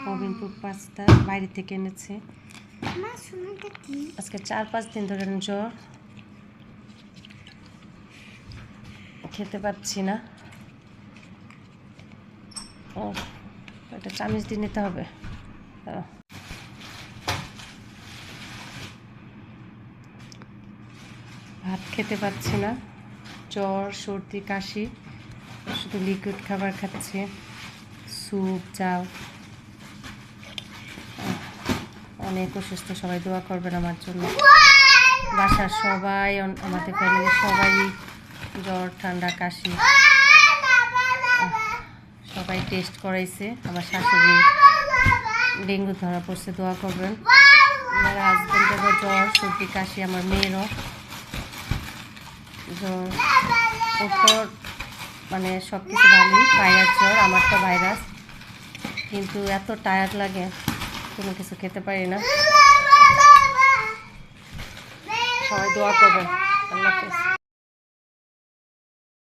মোবিনপুর pasta বাইরে থেকে এনেছে। আজকে 4-5 দিন ধরে জ্বর, খেতে পাচ্ছি না। ও একটা চামিচ দিয়ে নিতে হবে। ভাত খেতে পাচ্ছি না, জ্বর সর্দি কাশি, শুধু লিকুইড খাবার খাচ্ছে, স্যুপ চাও। অনেক অসুস্থ, সবাই দোয়া করবেন আমার জন্য। বাসার সবাই, আমাদের ফ্যামিলির সবাই জ্বর ঠান্ডা কাশি, সবাই টেস্ট করাইছে। আমার শাশুড়ি ডেঙ্গু ধরা পড়ছে, দোয়া করবেন। আমার হাজব্যান্ডেরও জ্বর সর্দি কাশি, আমার মেয়েরও জ্বর। ওর মানে সব কিছু ভালোই, ভাইরাস জ্বর, আমার তো ভাইরাস, কিন্তু এত টায়ার্ড লাগে, কোনো কিছু খেতে পারি না। সবাই দোয়া করবেন। আল্লাহ হাফেজ।